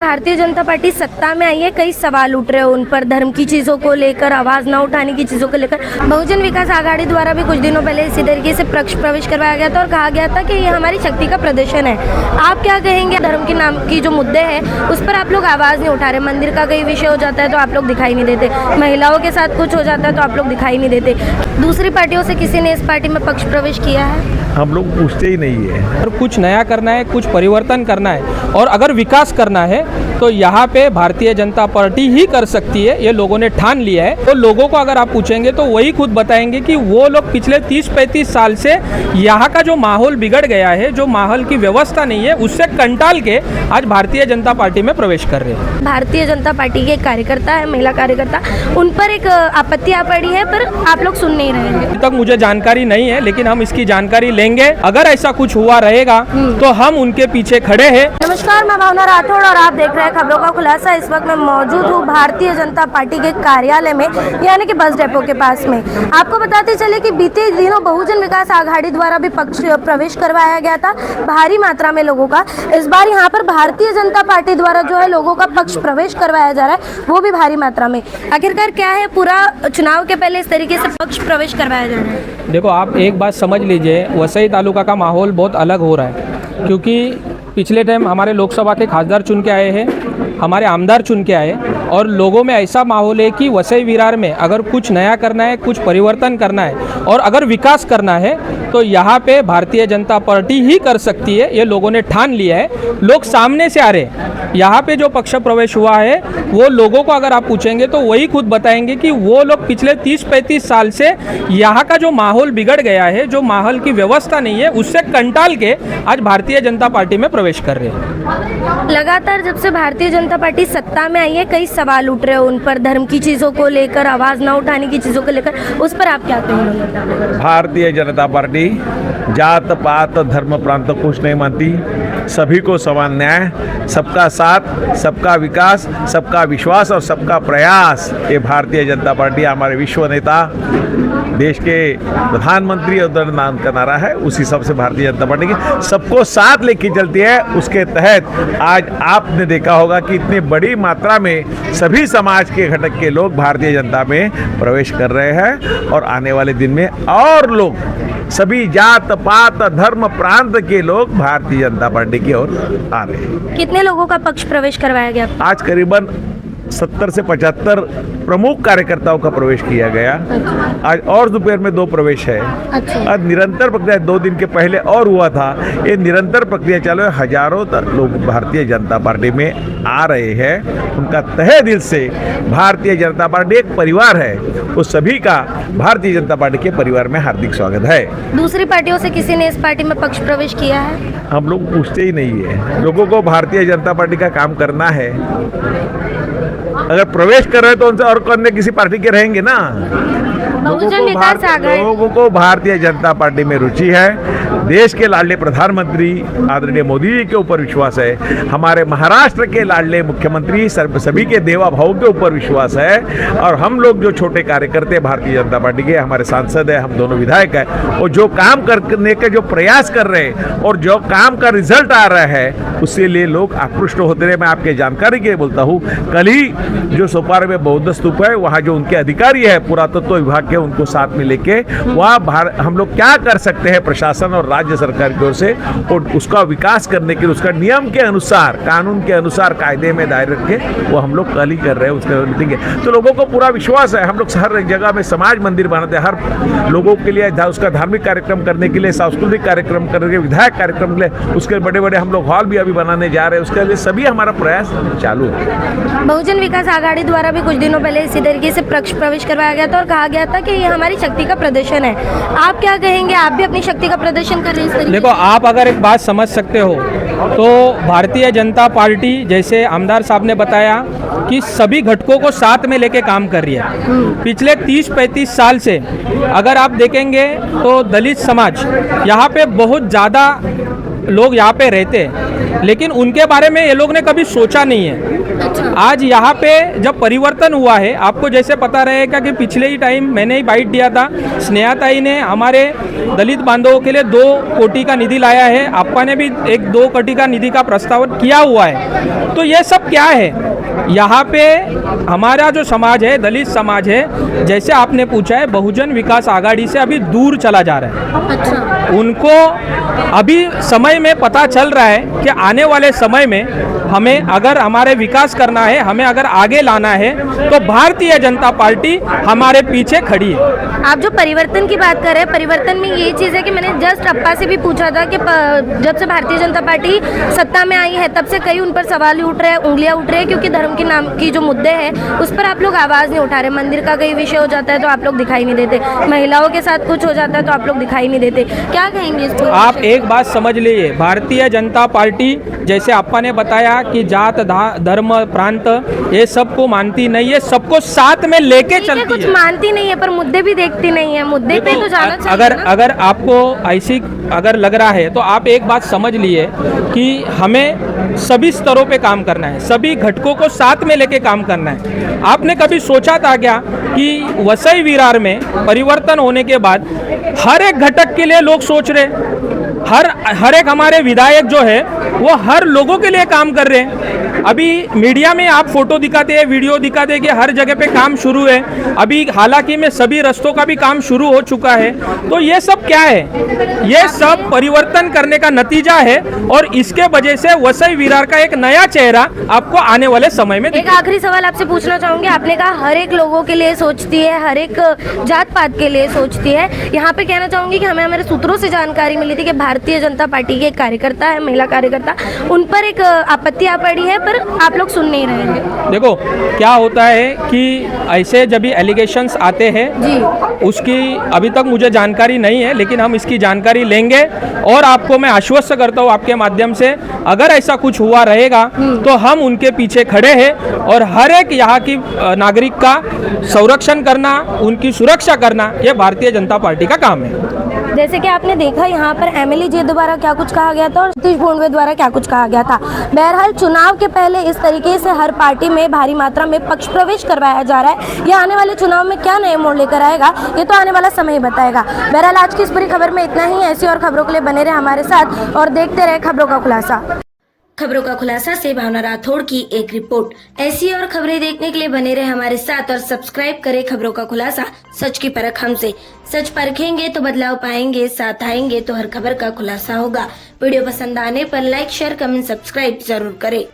Bharatiya Janata party सत्ता में आई है, कई सवाल उठ रहे हैं उन पर, धर्म की चीज़ों को लेकर, आवाज़ न उठाने की चीज़ों को लेकर। बहुजन विकास आघाड़ी द्वारा भी कुछ दिनों पहले इसी तरीके से प्रवेश करवाया गया था और कहा गया था कि ये हमारी शक्ति का प्रदर्शन है। आप क्या कहेंगे? धर्म के नाम की जो मुद्दे हैं उस पर आप लोग आवाज़ नहीं उठा रहे। मंदिर का कई विषय हो जाता है तो आप लोग दिखाई नहीं देते, महिलाओं के साथ कुछ हो जाता है तो आप लोग दिखाई नहीं देते। दूसरी पार्टियों से किसी ने इस पार्टी में पक्ष प्रवेश किया है? हम लोग पूछते ही नहीं है। और कुछ नया करना है, कुछ परिवर्तन करना है और अगर विकास करना है तो यहाँ पे भारतीय जनता पार्टी ही कर सकती है, ये लोगों ने ठान लिया है। तो लोगों को अगर आप पूछेंगे तो वही खुद बताएंगे कि वो लोग पिछले 30-35 साल से यहाँ का जो माहौल बिगड़ गया है, जो माहौल की व्यवस्था नहीं है, उससे कंटाल के आज भारतीय जनता पार्टी में प्रवेश कर रहे हैं। भारतीय जनता पार्टी के कार्यकर्ता है, महिला कार्यकर्ता, उन पर एक आपत्ति आ पड़ी है पर आप लोग सुन नहीं रहे हैं। अभी तक मुझे जानकारी नहीं है, लेकिन हम इसकी जानकारी लेंगे। अगर ऐसा कुछ हुआ रहेगा तो हम उनके पीछे खड़े हैं। नमस्कार, मैं भावना राठौड़ और आप देख रहे हैं खबरों का खुलासा। इस वक्त मैं मौजूद हूँ भारतीय जनता पार्टी के कार्यालय में, यानी कि बस डिपो के पास में। आपको बताते चले कि बीते दिनों बहुजन विकास आघाड़ी द्वारा भी पक्ष प्रवेश करवाया गया था भारी मात्रा में लोगों का। इस बार यहाँ पर भारतीय जनता पार्टी द्वारा जो है लोगों का पक्ष प्रवेश करवाया जा रहा है, वो भी भारी मात्रा में। आखिरकार क्या है, पूरा चुनाव के पहले इस तरीके से पक्ष प्रवेश करवाया जा रहा है? देखो, आप एक बात समझ लीजिए, वसई तालुका का माहौल बहुत अलग हो रहा है, क्योंकि पिछले टाइम हमारे लोकसभा के खासदार चुन के आए हैं, हमारे आमदार चुन के आए, और लोगों में ऐसा माहौल है कि वसई विरार में अगर कुछ नया करना है, कुछ परिवर्तन करना है और अगर विकास करना है तो यहाँ पे भारतीय जनता पार्टी ही कर सकती है, ये लोगों ने ठान लिया है। लोग सामने से आ रहे हैं। यहाँ पे जो पक्ष प्रवेश हुआ है वो लोगों को अगर आप पूछेंगे तो वही खुद बताएंगे कि वो लोग पिछले 30-35 साल से यहाँ का जो माहौल बिगड़ गया है, जो माहौल की व्यवस्था नहीं है, उससे कंटाल के आज भारतीय जनता पार्टी में प्रवेश कर रहे हैं। लगातार जब से भारतीय जनता पार्टी सत्ता में आई है, कई सवाल उठ रहे हैं उन पर, धर्म की चीज़ों को लेकर, आवाज़ न उठाने की चीज़ों को लेकर, उस पर आप क्या कहेंगे? भारतीय जनता पार्टी जात पात धर्म प्रांत कुछ नहीं मानती, सभी को समान न्याय, सबका साथ, सबका विकास, सबका विश्वास और सबका प्रयास। ये भारतीय जनता पार्टी, हमारे विश्व नेता, देश के प्रधानमंत्री और नाम का नारा है, उस हिसाब से भारतीय जनता पार्टी की सबको साथ लेके चलती है। उसके तहत आज आपने देखा होगा कि इतनी बड़ी मात्रा में सभी समाज के घटक के लोग भारतीय जनता में प्रवेश कर रहे हैं और आने वाले दिन में और लोग, सभी जात पात धर्म प्रांत के लोग भारतीय जनता पार्टी की ओर आ रहे हैं। कितने लोगों का पक्ष प्रवेश करवाया गया? आज करीबन 70 से 75 प्रमुख कार्यकर्ताओं का प्रवेश किया गया। आज और दोपहर में 2 प्रवेश है। आज निरंतर प्रक्रिया 2 दिन के पहले और हुआ था, ये निरंतर प्रक्रिया चालू है। हजारों लोग भारतीय जनता पार्टी में आ रहे हैं। उनका तहे दिल से भारतीय जनता पार्टी एक परिवार है, उस सभी का भारतीय जनता पार्टी के परिवार में हार्दिक स्वागत है। दूसरी पार्टियों से किसी ने इस पार्टी में पक्ष प्रवेश किया है? हम लोग पूछते ही नहीं है। लोगों को भारतीय जनता पार्टी का काम करना है। अगर प्रवेश कर रहे हैं तो उनसे और अन्य किसी पार्टी के रहेंगे ना। लोगों को भारतीय जनता पार्टी में रुचि है। देश के लाडले प्रधानमंत्री आदरणीय मोदी जी के ऊपर विश्वास है। हमारे महाराष्ट्र के लाडले मुख्यमंत्री सभी के देवा भाव के ऊपर विश्वास है। और हम लोग जो छोटे कार्यकर्ते भारतीय जनता पार्टी के, हमारे सांसद है, हम दोनों विधायक हैं, और जो काम करने के जो प्रयास कर रहे हैं और जो काम का रिजल्ट आ रहा है, उससे लिए लोग आकृष्ट होते रहे। मैं आपके जानकारी के लिए बोलता हूँ, कल ही जो सोपारा में बौद्ध स्तूप है, वहाँ जो उनके अधिकारी है पुरातत्व विभाग के, उनको साथ में लेके वहाँ हम लोग क्या कर सकते हैं प्रशासन और राज्य सरकार की ओर से, और उसका विकास करने के लिए उसका नियम के अनुसार, कानून के अनुसार, कायदे में दायरे रख के वो हम लोग कल ही कर रहे हैं। उसके मीटिंग है तो लोगों को पूरा विश्वास है। हम लोग हर जगह में समाज मंदिर बनाते हैं, हर लोगों के लिए उसका धार्मिक कार्यक्रम करने के लिए, सांस्कृतिक कार्यक्रम करने के लिए, विधायक कार्यक्रम के लिए, उसके बड़े बड़े हम लोग हॉल भी अभी बनाने जा रहे हैं। उसके लिए सभी हमारा प्रयास चालू है। बहुजन विकास आघाड़ी द्वारा भी कुछ दिनों पहले इसी तरीके से प्रवेश करवाया गया था और कहा गया था कि ये हमारी शक्ति का प्रदर्शन है। आप क्या कहेंगे? आप भी अपनी शक्ति का प्रदर्शन कर रहे हैं? देखो, आप अगर एक बात समझ सकते हो तो भारतीय जनता पार्टी, जैसे आमदार साहब ने बताया कि सभी घटकों को साथ में लेके काम कर रही है। पिछले 30-35 साल से अगर आप देखेंगे तो दलित समाज यहाँ पे बहुत ज़्यादा लोग यहाँ पे रहते हैं, लेकिन उनके बारे में ये लोग ने कभी सोचा नहीं है। आज यहाँ पे जब परिवर्तन हुआ है, आपको जैसे पता रहेगा कि पिछले ही टाइम मैंने ही बाइट दिया था, स्नेहाताई ने हमारे दलित बांधवों के लिए 2 कोटी का निधि लाया है, आपा ने भी 2 कोटी का निधि का प्रस्ताव किया हुआ है। तो ये सब क्या है? यहाँ पे हमारा जो समाज है, दलित समाज है, जैसे आपने पूछा है, बहुजन विकास आघाड़ी से अभी दूर चला जा रहा है। अच्छा। उनको अभी समय में पता चल रहा है कि आने वाले समय में हमें अगर हमारे विकास करना है, हमें अगर आगे लाना है, तो भारतीय जनता पार्टी हमारे पीछे खड़ी है। आप जो परिवर्तन की बात कर रहे हैं, परिवर्तन में ये चीज़ है कि मैंने जस्ट अप्पा से भी पूछा था कि जब से भारतीय जनता पार्टी सत्ता में आई है तब से कई उन पर सवाल उठ रहे हैं, उंगलियां उठ रही है, क्योंकि धर्म के नाम की जो मुद्दे हैं उस पर आप लोग आवाज़ नहीं उठा रहे। मंदिर का कई विषय हो जाता है तो आप लोग दिखाई नहीं देते, महिलाओं के साथ कुछ हो जाता है तो आप लोग दिखाई नहीं देते। क्या कहेंगे इस पर? आप एक बात समझ लीजिए, भारतीय जनता पार्टी जैसे आपा ने बताया कि जात धर्म प्रांत ये सबको मानती नहीं है, सबको साथ में लेके चलती कुछ है। मानती नहीं है पर मुद्दे भी देखती नहीं है, मुद्दे पे तो जाना चाहिए ना। अगर आपको ऐसी अगर लग रहा है तो आप एक बात समझ लिए कि हमें सभी स्तरों पे काम करना है, सभी घटकों को साथ में लेके काम करना है। आपने कभी सोचा था क्या कि वसई विरार में परिवर्तन होने के बाद हर एक घटक के लिए लोग सोच रहे, हर एक हमारे विधायक जो है वो हर लोगों के लिए काम कर रहे हैं। अभी मीडिया में आप फोटो दिखाते हैं, वीडियो दिखाते हैं कि हर जगह पे काम शुरू है। अभी हालांकि में सभी रस्तों का भी काम शुरू हो चुका है। तो ये सब क्या है? ये सब परिवर्तन करने का नतीजा है और इसके वजह से वसई विरार का एक नया चेहरा आपको आने वाले समय में एक आखिरी सवाल आपसे पूछना चाहूंगी। आपने कहा हर एक लोगों के लिए सोचती है, हर एक जात पात के लिए सोचती है। यहाँ पे कहना चाहूंगी कि हमें हमारे सूत्रों से जानकारी मिली थी कि भारतीय जनता पार्टी के एक कार्यकर्ता है, महिला कार्यकर्ता, उन पर एक आपत्ति आ पड़ी है, पर आप लोग सुन नहीं रहे हैं। देखो क्या होता है कि ऐसे जब भी एलिगेशंस आते हैं जी, उसकी अभी तक मुझे जानकारी नहीं है, लेकिन हम इसकी जानकारी लेंगे और आपको मैं आश्वस्त करता हूँ आपके माध्यम से, अगर ऐसा कुछ हुआ रहेगा तो हम उनके पीछे खड़े हैं और हर एक यहाँ की नागरिक का संरक्षण करना, उनकी सुरक्षा करना, ये भारतीय जनता पार्टी का काम है। जैसे कि आपने देखा यहाँ पर एमएलए जी द्वारा क्या कुछ कहा गया था और सतीश भोंडवे द्वारा क्या कुछ कहा गया था। बहरहाल चुनाव के पहले इस तरीके से हर पार्टी में भारी मात्रा में पक्ष प्रवेश करवाया जा रहा है। यह आने वाले चुनाव में क्या नए मोड़ लेकर आएगा ये तो आने वाला समय ही बताएगा। बहरहाल आज की इस पूरी खबर में इतना ही। ऐसी और खबरों के लिए बने रहे हमारे साथ और देखते रहे खबरों का खुलासा। खबरों का खुलासा से भावना राठौड़ की एक रिपोर्ट। ऐसी और खबरें देखने के लिए बने रहे हमारे साथ और सब्सक्राइब करें खबरों का खुलासा, सच की परख हमसे। सच परखेंगे तो बदलाव पाएंगे, साथ आएंगे तो हर खबर का खुलासा होगा। वीडियो पसंद आने पर लाइक, शेयर, कमेंट, सब्सक्राइब जरूर करें।